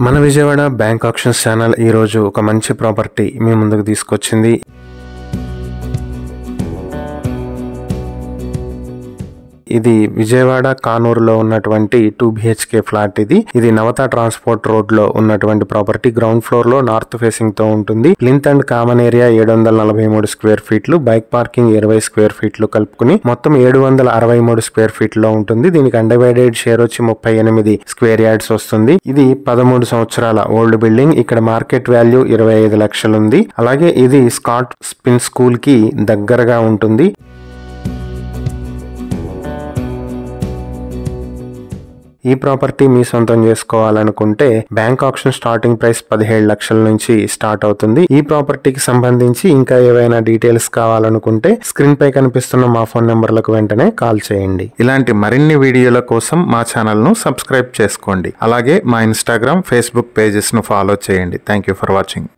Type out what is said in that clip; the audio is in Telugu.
మన విజయవాడ బ్యాంక్ ఆక్షన్స్ ఛానల్ ఈ రోజు ఒక మంచి ప్రాపర్టీ మీ ముందుకు తీసుకొచ్చింది. ఇది విజయవాడ కానూరులో ఉన్నటువంటి 2 BHK ఫ్లాట్. ఇది నవత ట్రాన్స్పోర్ట్ రోడ్ లో ఉన్నటువంటి ప్రాపర్టీ. గ్రౌండ్ ఫ్లోర్ లో నార్త్ ఫేసింగ్ తో ఉంటుంది. Plinth and common area 743 square ఫీట్లు, బైక్ పార్కింగ్ 20 స్క్వేర్ ఫీట్లు కలుపుకుని మొత్తం 763 స్క్వేర్ ఫీట్ లో ఉంటుంది. దీనికి అన్డివైడెడ్ షేర్ వచ్చి 38 స్క్వేర్ యార్డ్స్ వస్తుంది. ఇది 13 సంవత్సరాల ఓల్డ్ బిల్డింగ్. ఇక్కడ మార్కెట్ వాల్యూ 25 లక్షలు ఉంది. అలాగే ఇది స్కాట్ స్పిన్ స్కూల్ కి దగ్గరగా ఉంటుంది. ఈ ప్రాపర్టీ మీ సొంతం చేసుకోవాలనుకుంటే బ్యాంక్ ఆక్షన్ స్టార్టింగ్ ప్రైస్ 17 లక్షల నుంచి స్టార్ట్ అవుతుంది. ఈ ప్రాపర్టీకి సంబంధించి ఇంకా ఏవైనా డీటెయిల్స్ కావాలనుకుంటే స్క్రీన్ పై కనిపిస్తున్న మా ఫోన్ నెంబర్లకు వెంటనే కాల్ చేయండి. ఇలాంటి మరిన్ని వీడియోల కోసం మా ఛానల్ ను సబ్స్క్రైబ్ చేసుకోండి. అలాగే మా ఇన్స్టాగ్రామ్, ఫేస్బుక్ పేజెస్ ను ఫాలో చేయండి. Thank you for watching.